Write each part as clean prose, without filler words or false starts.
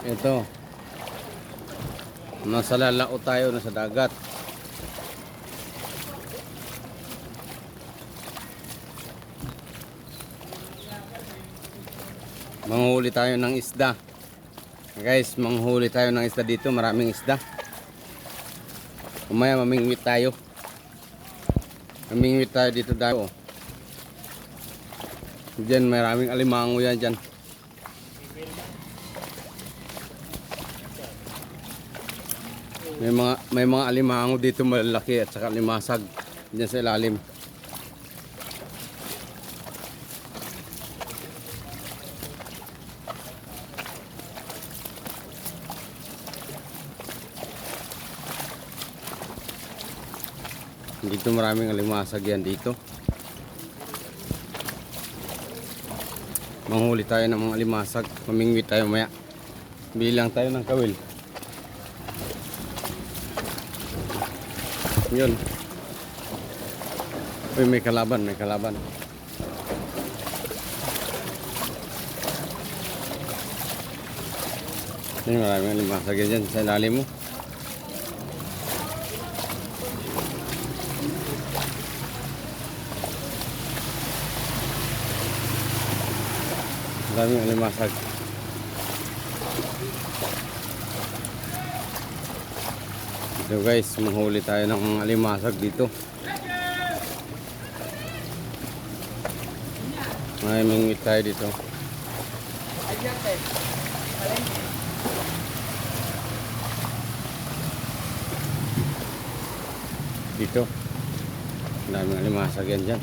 Ito, nasa lalao tayo, nasa dagat. Manghuli tayo ng isda. Guys, manghuli tayo ng isda dito, maraming isda. Umaya mamingwit tayo. Mamingwit tayo dito daw. Diyan maraming alimango yan dyan. May mga alimango dito malalaki at saka limasag diyan sa ilalim. Dito maraming alimasag yan dito. Manghuli tayo ng mga alimasag, mamingwit tayo maya. Bilang tayo ng kawil. Yun. Uy, may kalaban, may kalaban. Yan, maraming alimasag yan sa ilalim mo. Maraming alimasag. So guys, manghuli tayo ng alimasag dito. May mingwit tayo dito. Dito. Daming alimasag yan dyan.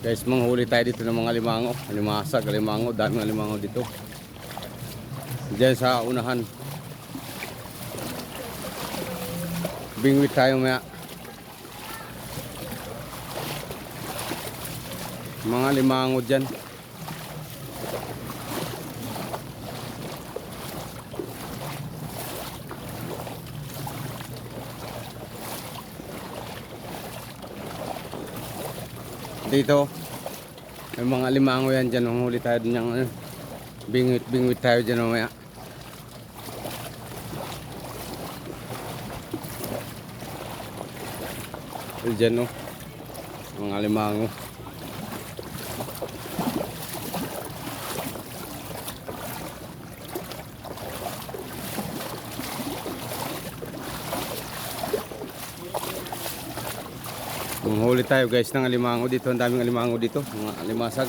Guys, manghuli tayo dito ng mga alimango, alimasag, alimango, daming alimango dito. Diyan sa unahan. Bingwit tayo maya. Mga alimango dyan. Dito may mga limango yan dyan. Manghuli tayo din yung bingwit tayo dyan mamaya. Dyan mga limango. Manghuli tayo guys ng alimango dito. Ang daming alimango dito, mga alimasag.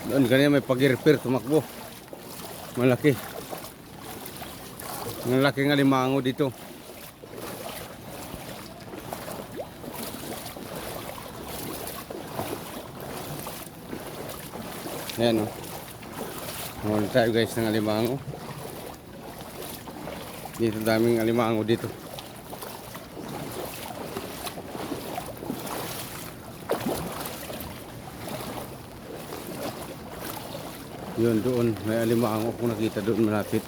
Doon kanina may pagirpir tumakbo. Malaki. Malaking alimango dito. Ayan o. Manghuli tayo guys ng alimango. Dito daming alimango dito. Yun doon. May alimango kung nakita doon malapit.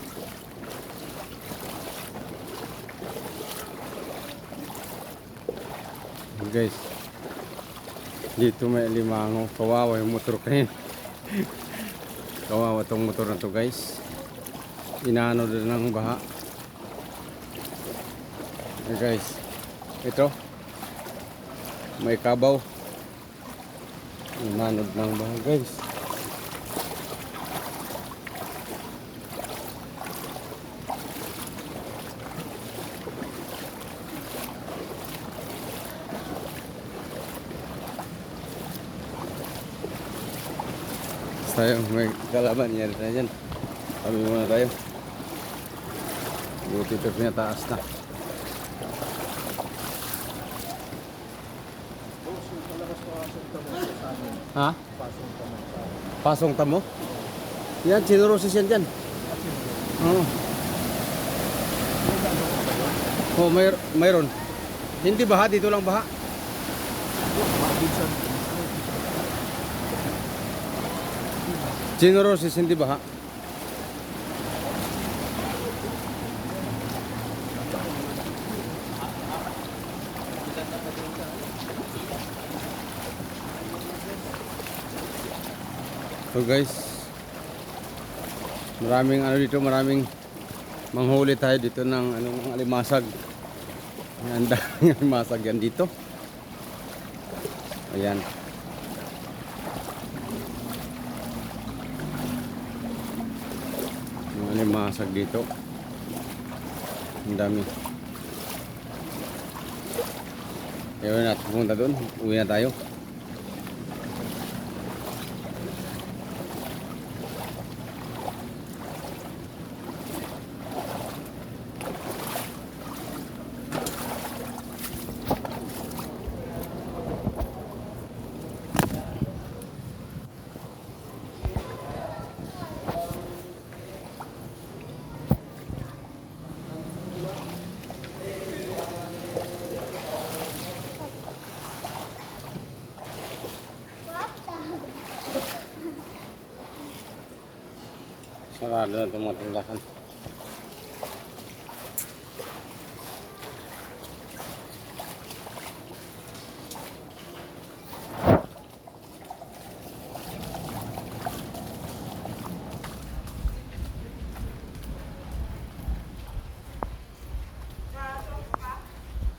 Guys. Dito may alimango. Kawawa yung motor kanina. Kawawa tong motor na to guys. Inaano din ng baha. Guys, ito may kabaw. Inanod ng baha guys. Tayo may kalaban yan na dyan. Sabi muna tayo. Buti ito pinataas na. Ha? Pasong tamo? Yan, sinurosis yan dyan. Oo. Oh, mayroon. Hindi baha, dito lang baha. Chino Roses, hindi ba ha? So guys, maraming ano dito, maraming manghuli tayo dito ng ano, ng alimasag. Ang daming alimasag yan dito. Ayan. Mga alimasag dito. Ang dami. Ayaw na natin pumunta doon. Uwi na tayo. Sarado na itong mga tindahan.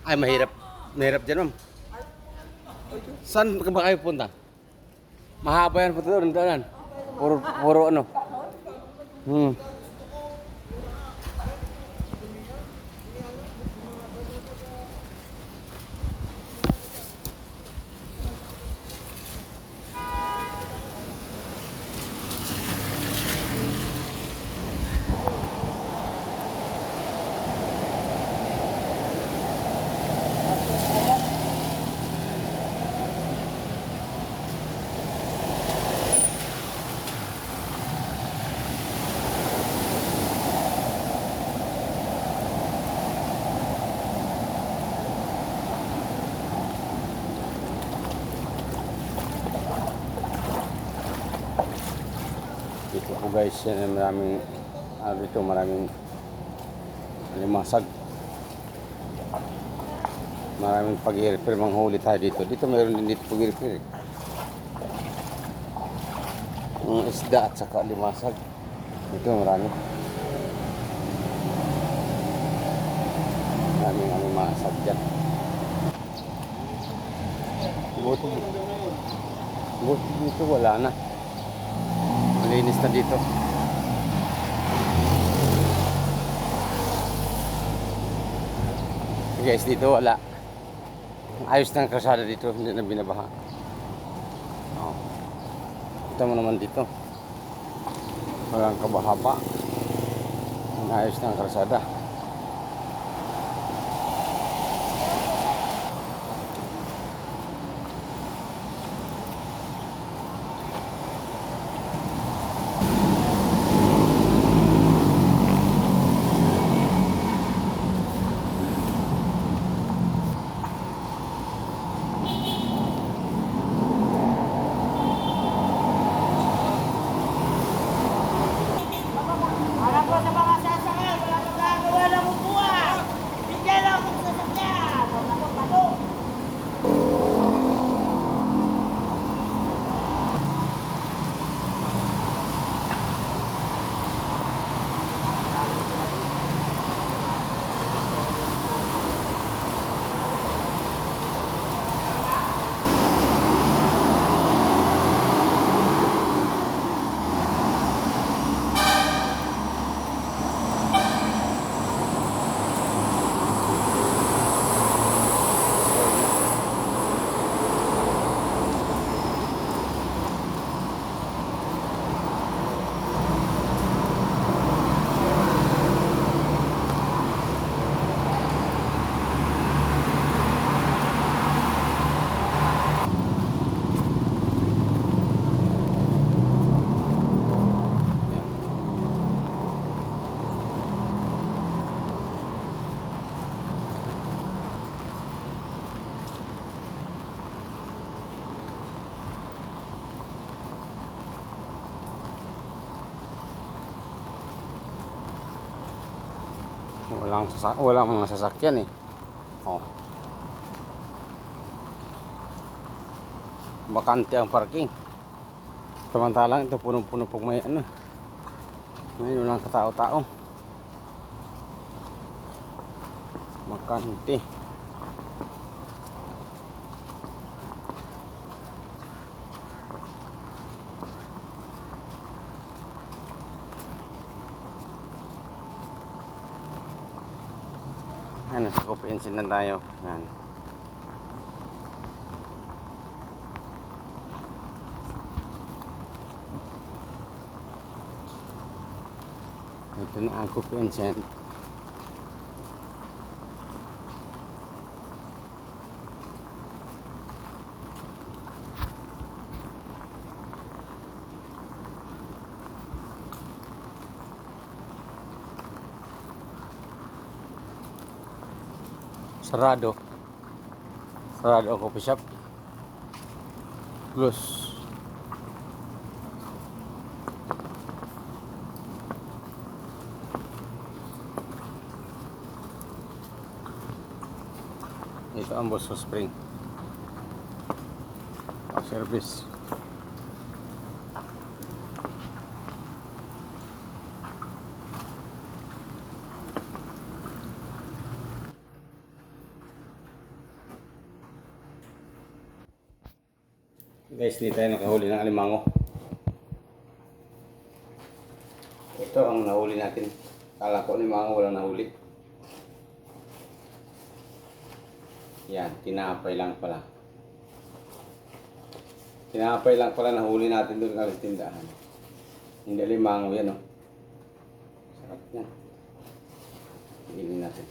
Ay, mahirap. Mahirap dyan, ma'am. Saan ka ba kayo punta? Mahaba yan po doon, daanan. Puro ano. Hmm. Dito po guys, yan, maraming dito maraming limasag. Maraming pag-i-repair, manghuli tayo dito. Dito mayroon din dito pag-i-repair. Ang isda at saka limasag. Dito marami. Maraming limasag dyan. Buti dito wala na. Malinis na dito. Guys, dito wala. Ayos na ang kalsada dito, hindi na binabaha. Oh. Kita mo naman dito. Walang kabahaba. Ayos na ang kalsada. Para po sa mga sasakay, wala magagawa. Walang mga sasakyan eh. Oh, bakante ang parking. Samantalang ito punong-puno pag may ano. Ngayon walang katao-tao. Bakante. Ano, sa Copenhagen na tayo. Yan. Ito na ang Copenhagen. Sarado. Sarado ang coffee shop. Close. Ito ang Bosco Spring. Service. Guys, dito tayo nakahuli ng alimango. Ito ang nahuli natin. Kala ko alimango, walang nahuli. Yan, tinapay lang pala. Tinapay lang pala nahuli natin doon sa tindahan. Hindi alimango yan, oh. Sarap yan. Hili natin.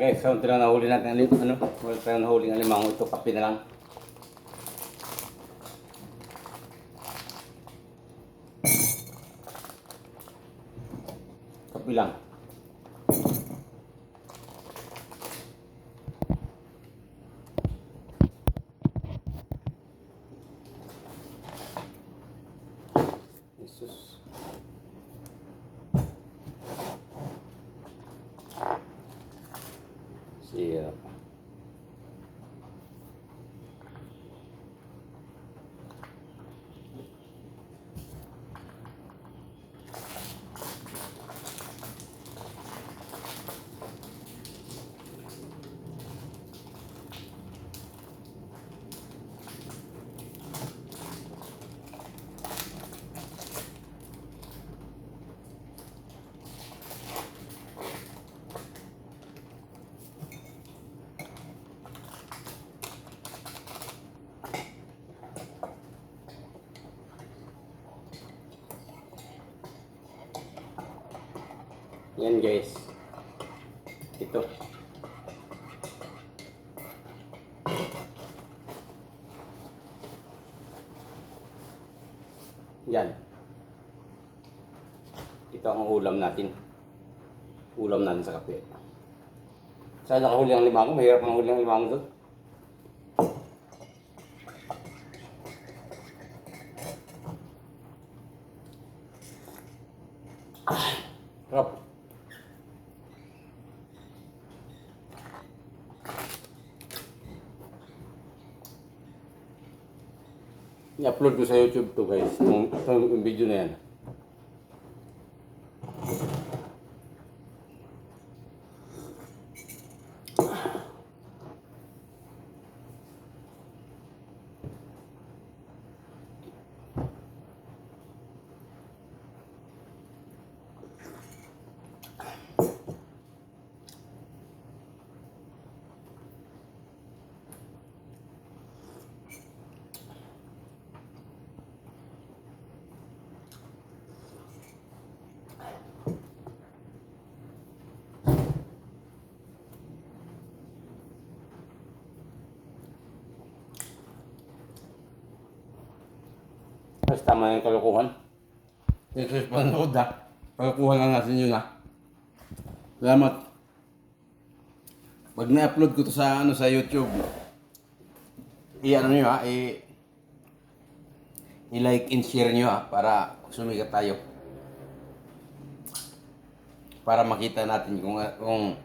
Guys, so ito lang nahuli natin ano, wala tayong nahuli ng alimango. Ito, kape na lang. Kape lang. Jesus. Sirap. Yan guys. Ito. Yan. Ito ang ulam natin. Ulam natin sa kape. Saan nakahuli ang limango? Mahirap ang huli ang limango doon. Sarap. I-upload ko sa YouTube to guys. Itong video na yan. Mas tama yung kalokohan. Ito yung panood ha. Kalokohan lang natin yun ha. Salamat. Pag na-upload ko to sa sa YouTube, i-ano nyo ha, i-like and share nyo ha, para sumikat tayo. Para makita natin kung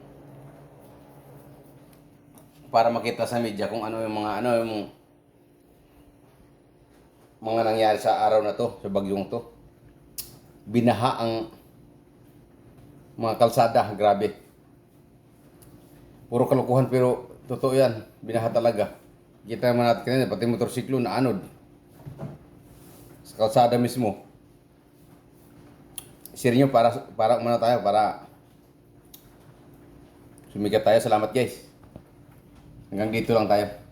para makita sa media kung ano yung mga nangyari sa araw na to, sa bagyong to. Binaha ang mga kalsada, grabe. Puro kalokohan pero totoo yan, binaha talaga. Kita naman natin kanina, pati motorsiklo na anod. Sa kalsada mismo. Share nyo para umano tayo, para sumikat tayo. Salamat guys. Hanggang dito lang tayo.